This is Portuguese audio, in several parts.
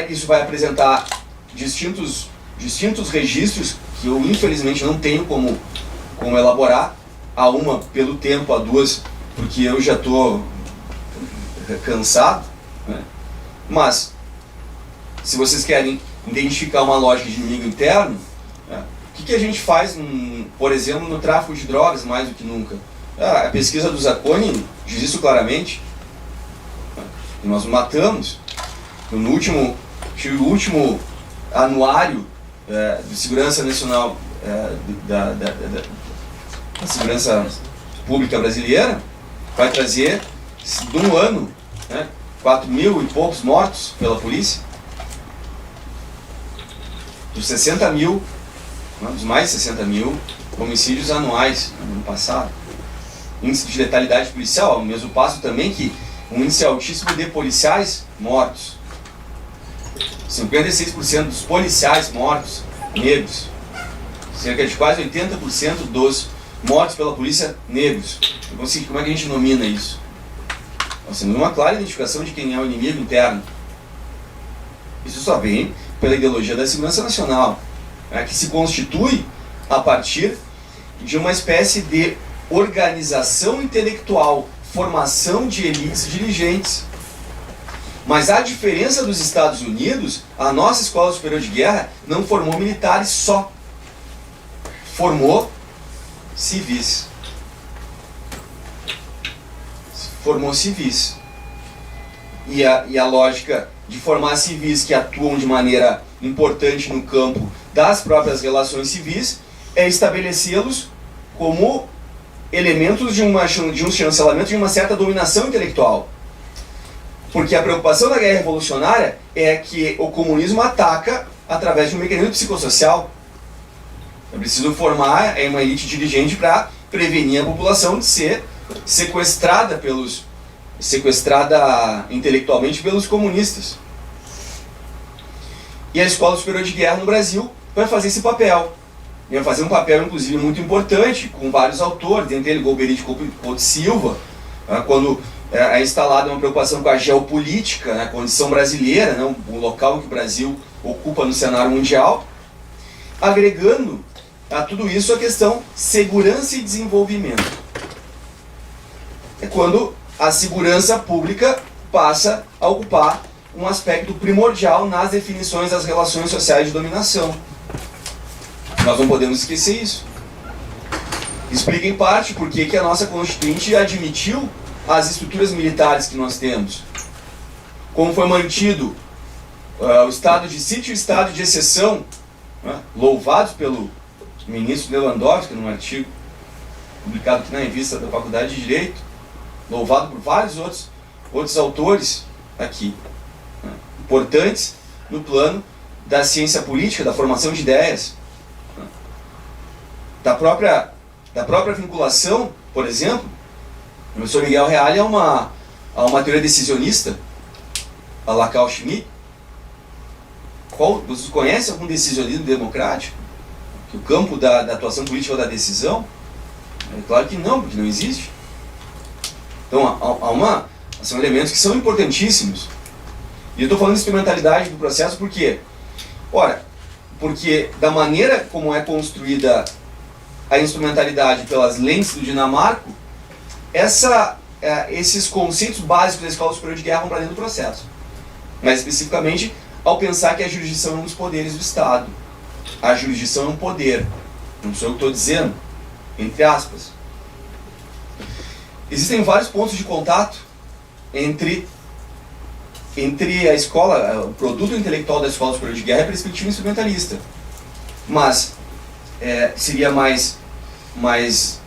Isso vai apresentar distintos registros que eu infelizmente não tenho como elaborar, a uma pelo tempo, a duas porque eu já estou cansado, né? Mas se vocês querem identificar uma lógica de inimigo interno, né, o que a gente faz, por exemplo, no tráfico de drogas mais do que nunca? A pesquisa do Zacconi diz isso claramente, né? E nós o matamos. No último anuário de segurança nacional da segurança pública brasileira, vai trazer de um ano, né, 4.000 e poucos mortos pela polícia, dos 60 mil, dos mais de 60 mil homicídios anuais no ano passado. Índice de letalidade policial, ao mesmo passo também que um índice altíssimo de policiais mortos. 56% dos policiais mortos negros, cerca de quase 80% dos mortos pela polícia negros. Então, assim, como é que a gente nomina isso? Nós temos uma clara identificação de quem é o inimigo interno. Isso só vem pela ideologia da segurança nacional, né, que se constitui a partir de uma espécie de organização intelectual, formação de elites dirigentes. Mas a diferença dos Estados Unidos, a nossa Escola Superior de Guerra não formou militares só, formou civis. Formou civis. E a lógica de formar civis que atuam de maneira importante no campo das próprias relações civis é estabelecê-los como elementos de um chancelamento de uma certa dominação intelectual. Porque a preocupação da guerra revolucionária é que o comunismo ataca através de um mecanismo psicossocial. É preciso formar uma elite dirigente para prevenir a população de ser sequestrada intelectualmente pelos comunistas. E a Escola Superior de Guerra no Brasil vai fazer esse papel. Vai fazer um papel, inclusive, muito importante, com vários autores, dentre eles Golbery Couto Silva, quando é instalada uma preocupação com a geopolítica, né, a condição brasileira, né, o local que o Brasil ocupa no cenário mundial, agregando a tudo isso a questão segurança e desenvolvimento. É quando a segurança pública passa a ocupar um aspecto primordial nas definições das relações sociais de dominação. Nós não podemos esquecer isso. Explica em parte por que a nossa Constituinte admitiu as estruturas militares que nós temos. Como foi mantido o estado de sítio e o estado de exceção, né, louvados pelo ministro Lewandowski, num artigo publicado aqui na revista da Faculdade de Direito, louvado por vários outros autores aqui, né, importantes no plano da ciência política, da formação de ideias, né, da própria vinculação, por exemplo. O professor Miguel Reale é uma teoria decisionista, a la Carl Schmitt. Vocês conhecem algum decisionismo democrático? Que o campo da atuação política ou da decisão? É claro que não, porque não existe. Então, são elementos que são importantíssimos. E eu estou falando de instrumentalidade do processo por quê? Ora, porque da maneira como é construída a instrumentalidade pelas lentes do Dinamarco, esses conceitos básicos da Escola Superior de Guerra vão para dentro do processo. Mais especificamente, ao pensar que a jurisdição é um dos poderes do Estado. A jurisdição é um poder. Não sou eu que estou dizendo, entre aspas. Existem vários pontos de contato entre a escola, o produto intelectual da Escola Superior de Guerra e a perspectiva instrumentalista. Mas seria mais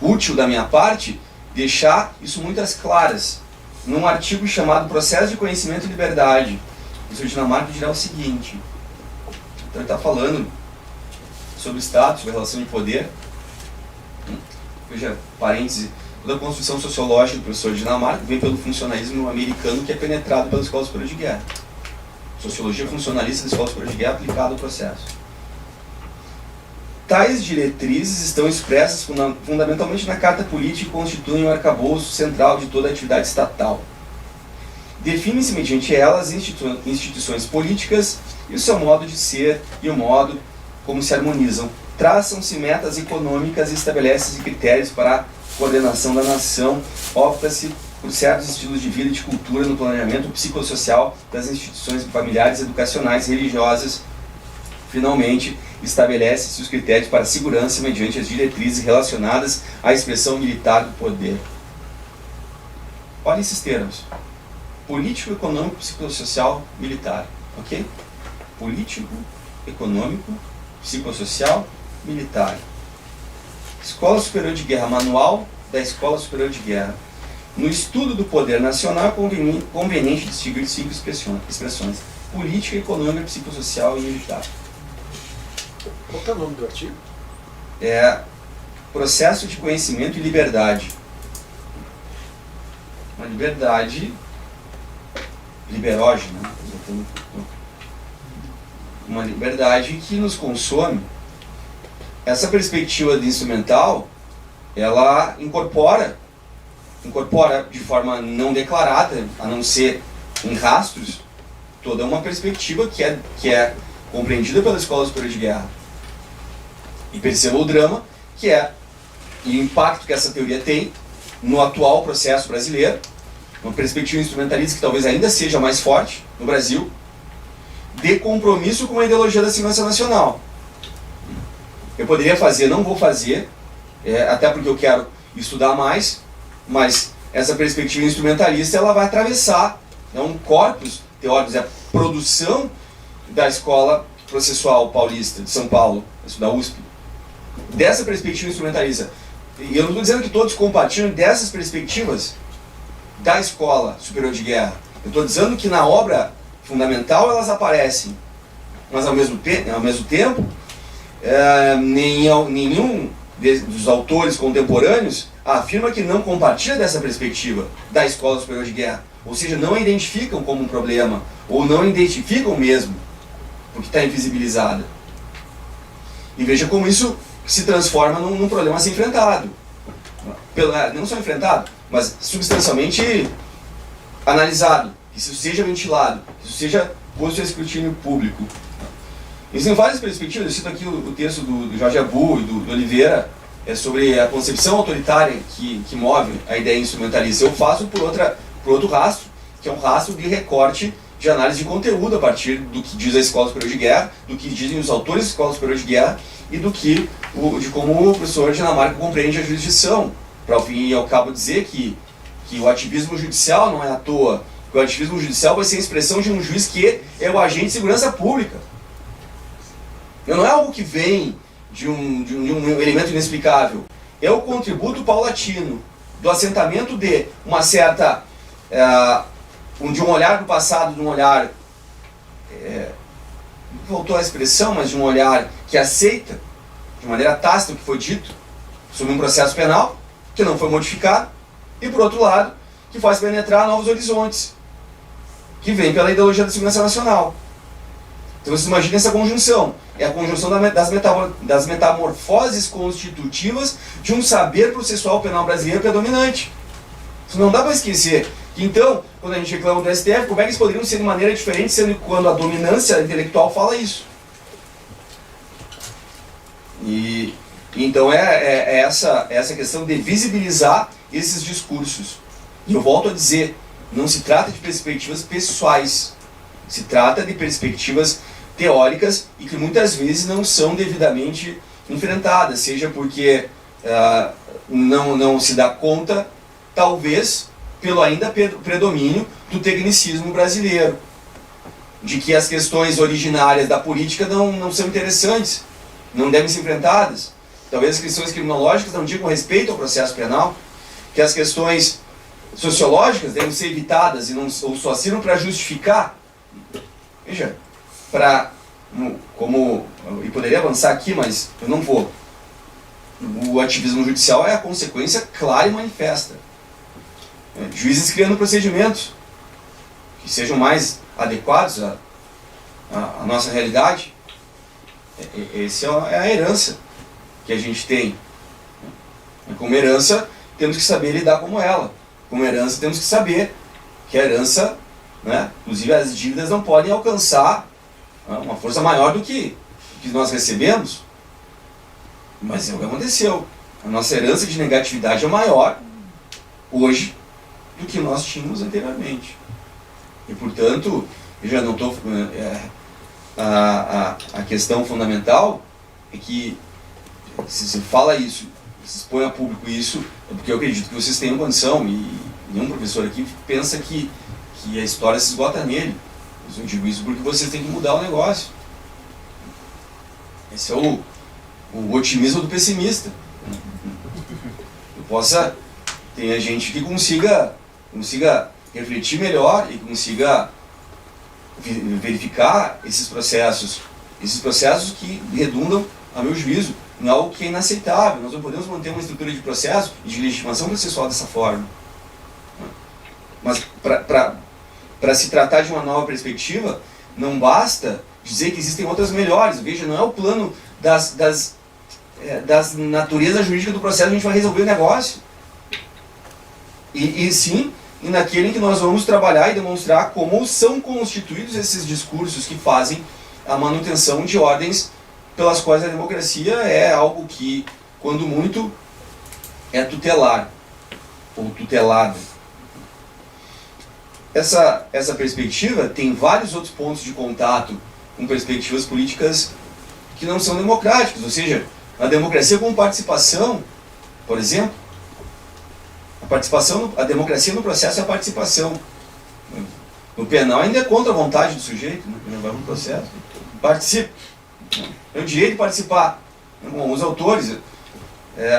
útil da minha parte deixar isso muito às claras num artigo chamado Processo de Conhecimento e Liberdade. O professor Dinamarco dirá o seguinte. Então ele está falando sobre o Estado, sobre a relação de poder. Veja, parêntese, toda a construção sociológica do professor Dinamarco vem pelo funcionalismo americano que é penetrado pela Escola Superior de Guerra. Sociologia funcionalista da Escola Superior de Guerra aplicada ao processo. Tais diretrizes estão expressas fundamentalmente na Carta Política e constituem o arcabouço central de toda a atividade estatal. Define-se mediante elas instituições políticas e o seu modo de ser e o modo como se harmonizam. Traçam-se metas econômicas e estabelecem-se critérios para a coordenação da nação. Opta-se por certos estilos de vida e de cultura no planejamento psicossocial das instituições familiares, educacionais e religiosas. Finalmente, estabelece-se os critérios para a segurança mediante as diretrizes relacionadas à expressão militar do poder. Olha esses termos. Político, econômico, psicossocial, militar. Ok? Político, econômico, psicossocial, militar. Escola Superior de Guerra, Manual da Escola Superior de Guerra. No estudo do poder nacional é conveniente distinguir 5 expressões: política, econômica, psicossocial e militar. Qual é o nome do artigo? É processo de conhecimento e liberdade. Uma liberdade liberógena, uma liberdade que nos consome. Essa perspectiva de instrumental, ela incorpora de forma não declarada, a não ser em rastros, toda uma perspectiva que é compreendida pela Escola Superior de Guerra. E perceba o drama que é, e o impacto que essa teoria tem no atual processo brasileiro, uma perspectiva instrumentalista que talvez ainda seja mais forte no Brasil, de compromisso com a ideologia da segurança nacional. Eu poderia fazer, não vou fazer, até porque eu quero estudar mais, mas essa perspectiva instrumentalista ela vai atravessar um corpus teórico, a produção da Escola Processual Paulista de São Paulo, da USP, dessa perspectiva instrumentalista. E eu não estou dizendo que todos compartilham dessas perspectivas da Escola Superior de Guerra. Eu estou dizendo que na obra fundamental elas aparecem, mas ao mesmo tempo nenhum dos autores contemporâneos afirma que não compartilha dessa perspectiva da Escola Superior de Guerra, ou seja, não a identificam como um problema, ou não a identificam mesmo, porque está invisibilizada. E veja como isso se transforma num problema a ser enfrentado. Não só enfrentado, mas substancialmente analisado, que isso seja ventilado, que isso seja posto a escrutínio público. Existem várias perspectivas, eu cito aqui o texto do Jorge Abu e do Oliveira, sobre a concepção autoritária que move a ideia instrumentalista. Eu faço por outro rastro, que é um rastro de recorte de análise de conteúdo a partir do que diz a Escola Superior de Guerra, do que dizem os autores da Escola Superior de Guerra e de como o professor Dinamarca compreende a jurisdição, para ao fim e ao cabo dizer que o ativismo judicial não é à toa, que o ativismo judicial vai ser a expressão de um juiz que é o agente de segurança pública. Não é algo que vem de um elemento inexplicável. É o contributo paulatino do assentamento de uma certa... de um olhar do passado, de um olhar... voltou a expressão, mas de um olhar que aceita, de maneira tácita, o que foi dito sobre um processo penal, que não foi modificado, e por outro lado, que faz penetrar novos horizontes, que vem pela ideologia da segurança nacional. Então você imagina essa conjunção. É a conjunção das metamorfoses constitutivas de um saber processual penal brasileiro predominante. Isso não dá para esquecer. Que então, quando a gente reclama do STF, como é que eles poderiam ser de maneira diferente, sendo que quando a dominância intelectual fala isso? E então essa questão de visibilizar esses discursos. E eu volto a dizer, não se trata de perspectivas pessoais, se trata de perspectivas teóricas e que muitas vezes não são devidamente enfrentadas, seja porque não se dá conta, talvez, pelo ainda predomínio do tecnicismo brasileiro, de que as questões originárias da política não são interessantes, não devem ser enfrentadas. Talvez as questões criminológicas não digam respeito ao processo penal, que as questões sociológicas devem ser evitadas ou só sirvam para justificar. Veja, e poderia avançar aqui, mas eu não vou. O ativismo judicial é a consequência clara e manifesta. Juízes criando procedimentos que sejam mais adequados à nossa realidade. Essa é a herança que a gente tem. Como herança, temos que saber lidar com ela. Como herança, temos que saber que a herança né? Inclusive as dívidas não podem alcançar, né, uma força maior do que nós recebemos. Mas é o que aconteceu. A nossa herança de negatividade é maior hoje do que nós tínhamos anteriormente. E, portanto, eu já não estou... A questão fundamental é que, se se fala isso, se expõe a público isso, é porque eu acredito que vocês tenham condição, e nenhum professor aqui pensa que a história se esgota nele. Eu digo isso porque vocês têm que mudar o negócio. Esse é o otimismo do pessimista. Tem a gente que consiga refletir melhor e consiga verificar esses processos que redundam, a meu juízo, em algo que é inaceitável. Nós não podemos manter uma estrutura de processo e de legitimação processual dessa forma. Mas para se tratar de uma nova perspectiva, não basta dizer que existem outras melhores. Veja, não é o plano das naturezas jurídicas do processo que a gente vai resolver o negócio. E sim, e naquele em que nós vamos trabalhar e demonstrar como são constituídos esses discursos que fazem a manutenção de ordens pelas quais a democracia é algo que, quando muito, é tutelar ou tutelada. Essa perspectiva tem vários outros pontos de contato com perspectivas políticas que não são democráticas, ou seja, a democracia com participação, por exemplo, a democracia no processo é a participação. No penal ainda é contra a vontade do sujeito, né? Vai no processo. Participa. É o direito de participar. Como alguns autores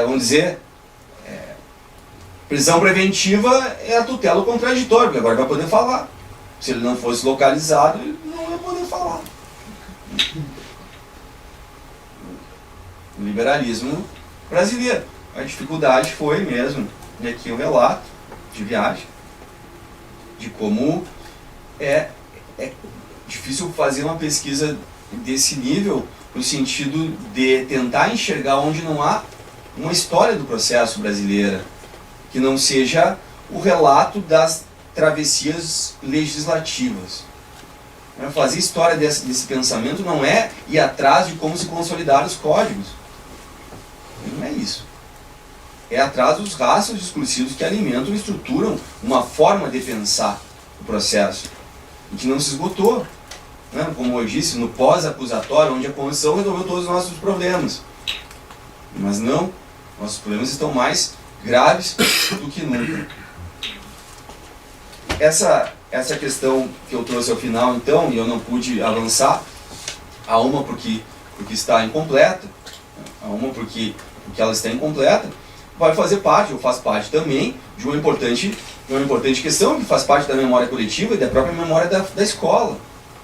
vão dizer, prisão preventiva é a tutela contraditória, porque agora vai poder falar. Se ele não fosse localizado, ele não ia poder falar. O liberalismo brasileiro. A dificuldade foi mesmo, e aqui um relato de viagem, de como é difícil fazer uma pesquisa desse nível, no sentido de tentar enxergar onde não há uma história do processo brasileira, que não seja o relato das travessias legislativas. Fazer história desse pensamento não é ir atrás de como se consolidar os códigos. Não é isso. É atrás dos rastros discursivos que alimentam e estruturam uma forma de pensar o processo, e que não se esgotou. Né? Como eu disse, no pós-acusatório, onde a Constituição resolveu todos os nossos problemas. Mas não, nossos problemas estão mais graves do que nunca. Essa questão que eu trouxe ao final, então, e eu não pude avançar, a uma porque está incompleta, a uma porque ela está incompleta, vai fazer parte, ou faz parte também, de uma importante questão que faz parte da memória coletiva e da própria memória da escola,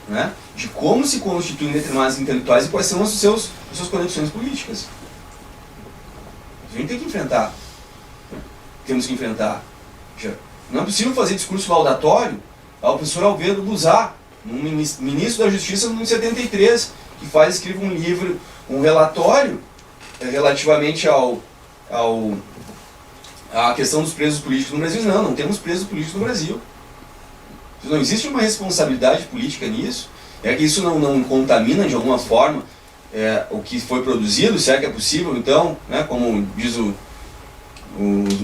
né? De como se constituem determinados intelectuais e quais são as suas conexões políticas. A gente tem que enfrentar. Temos que enfrentar. Não é possível fazer discurso laudatório ao professor Alvedo Buzá, ministro da Justiça no 73, que escreve um livro, um relatório relativamente à questão dos presos políticos no Brasil. Não temos presos políticos no Brasil. Não existe uma responsabilidade política nisso. É que isso não contamina de alguma forma o que foi produzido, se é que é possível, então, né, como diz o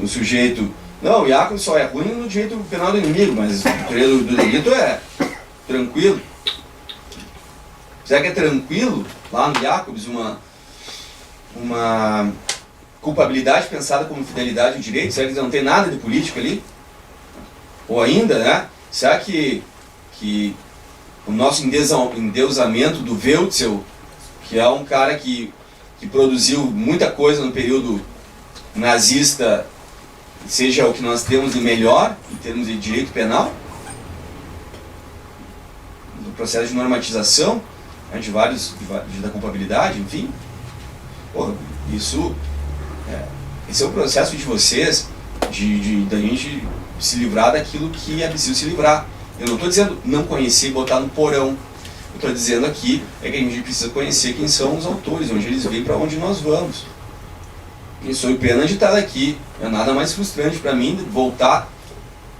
sujeito, não, o Iacobs só é ruim no direito penal do inimigo, mas o direito do delito é tranquilo. Será que é tranquilo lá no Iacobs uma culpabilidade pensada como fidelidade ao direito? Será que não tem nada de política ali? Ou ainda, né? Será que o nosso endeusamento do Wetzel, que é um cara que produziu muita coisa no período nazista, seja o que nós temos de melhor em termos de direito penal? Do processo de normatização, né, da culpabilidade, enfim. Porra, esse é o processo de vocês, da gente se livrar daquilo que é preciso se livrar. Eu não estou dizendo não conhecer e botar no porão. Eu estou dizendo aqui que a gente precisa conhecer quem são os autores, onde eles vêm, para onde nós vamos. E sou pena de estar aqui. É nada mais frustrante para mim voltar,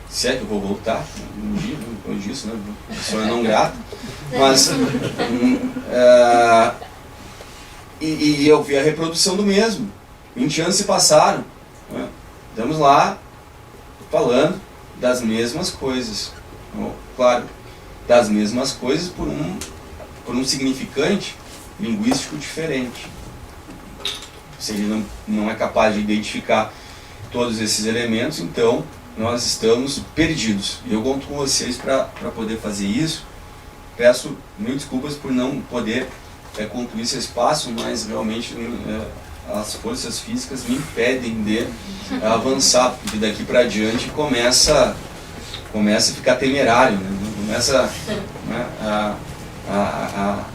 se é que eu vou voltar um dia, depois disso, né? Pessoa não grata. Mas e eu vi a reprodução do mesmo. 20 anos se passaram, né? Estamos lá falando das mesmas coisas. Claro, das mesmas coisas por um significante linguístico diferente. Se ele não é capaz de identificar todos esses elementos, então nós estamos perdidos. E eu conto com vocês para poder fazer isso. Peço mil desculpas por não poder concluir esse espaço, mas realmente as forças físicas me impedem de avançar, porque daqui para adiante começa a ficar temerário, né? Começa, né,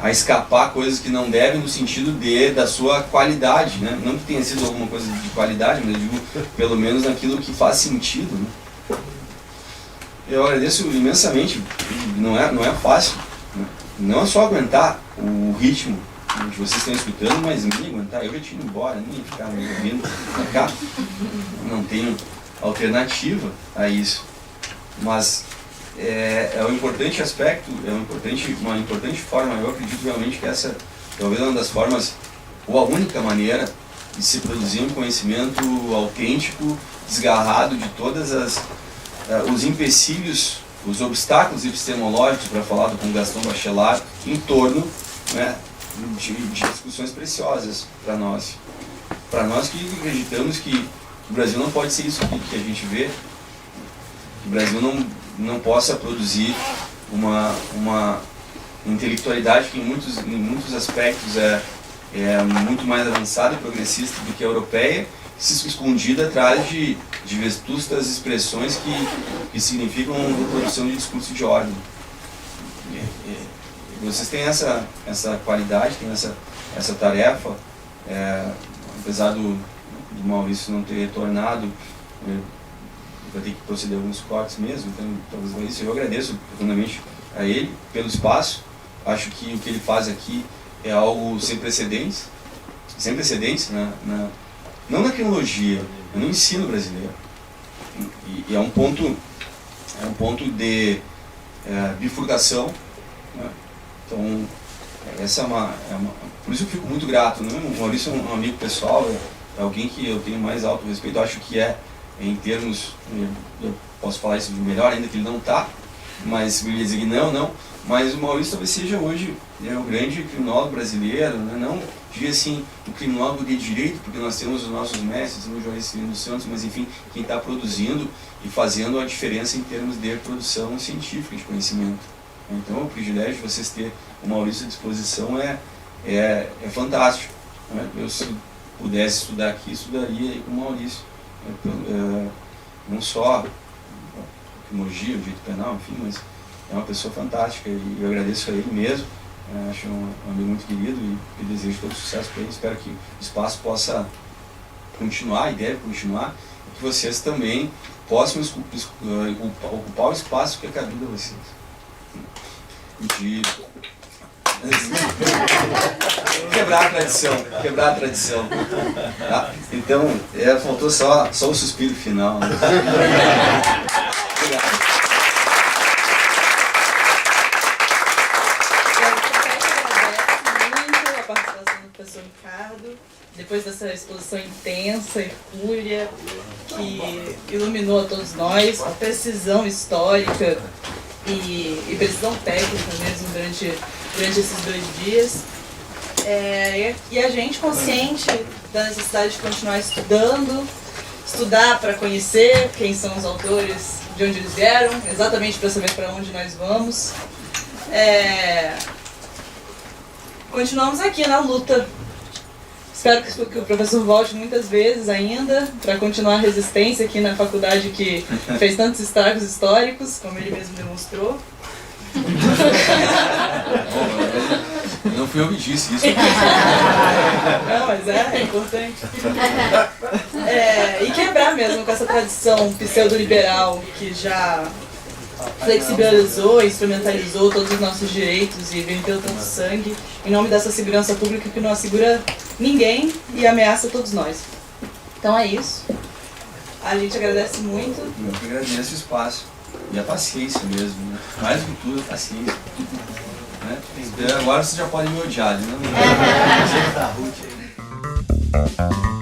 a escapar coisas que não devem, no sentido da sua qualidade, né? Não que tenha sido alguma coisa de qualidade, mas eu digo pelo menos naquilo que faz sentido, né? Eu agradeço imensamente. Não é fácil, né? Não é só aguentar o ritmo que vocês estão escutando, mas me aguentar. Eu já tinha ido embora, nem ia ficar me ouvindo pra cá. Não tenho alternativa a isso. Mas é um importante aspecto, uma importante forma. Eu acredito realmente que essa talvez uma das formas, ou a única maneira, de se produzir um conhecimento autêntico, desgarrado de todas os empecilhos, os obstáculos epistemológicos, para falar com Gaston Bachelard, em torno, né, de discussões preciosas para nós. Para nós que acreditamos que o Brasil não pode ser isso que a gente vê, que o Brasil não possa produzir uma intelectualidade que em muitos aspectos é muito mais avançada e progressista do que a europeia, se escondida atrás de vetustas expressões que significam reprodução de discurso de ordem. Vocês têm essa qualidade, têm essa tarefa, apesar do Maurício não ter retornado, vai ter que proceder alguns cortes mesmo, então talvez isso. Eu agradeço profundamente a ele pelo espaço. Acho que o que ele faz aqui é algo sem precedentes, não na cronologia, no ensino brasileiro. E é um ponto de bifurcação, né? Então, essa por isso eu fico muito grato, né? O Maurício é um amigo pessoal, é alguém que eu tenho mais alto respeito. Eu acho que em termos, eu posso falar isso melhor ainda que ele não está, mas eu ia dizer que não, mas o Maurício talvez seja hoje o grande criminólogo brasileiro, né? Não diria assim o criminólogo de direito, porque nós temos os nossos mestres, o João Cirino dos Santos, mas enfim, quem está produzindo e fazendo a diferença em termos de produção científica de conhecimento. Então o privilégio de vocês ter o Maurício à disposição é fantástico, né? Eu, se pudesse estudar aqui, estudaria com o Maurício. Não só criminologia, o direito penal, enfim, mas é uma pessoa fantástica e eu agradeço a ele mesmo. Acho um amigo muito querido e desejo todo sucesso para ele. Espero que o espaço possa continuar e deve continuar, e que vocês também possam ocupar o espaço que é cabido a vocês. Quebrar a tradição. Tá? Então, faltou só o suspiro final. Né? Obrigado. Professor Ricardo, depois dessa exposição intensa e fúria que iluminou a todos nós, a precisão histórica e precisão técnica mesmo durante esses 2 dias. E a gente consciente da necessidade de continuar estudar para conhecer quem são os autores, de onde eles vieram, exatamente para saber para onde nós vamos. Continuamos aqui na luta. Espero que o professor volte muitas vezes ainda para continuar a resistência aqui na faculdade que fez tantos estragos históricos, como ele mesmo demonstrou. Não fui eu que disse isso. Não, mas é importante. E quebrar mesmo com essa tradição pseudo-liberal que já flexibilizou, instrumentalizou todos os nossos direitos e verteu tanto sangue em nome dessa segurança pública que não assegura ninguém e ameaça todos nós. Então é isso. A gente agradece muito. Eu que agradeço o espaço. E a paciência mesmo, né? Mais do que tudo, a paciência. Né? Agora vocês já podem me odiar, né? Não, não, não, não, não, não, não, não, não, não, não,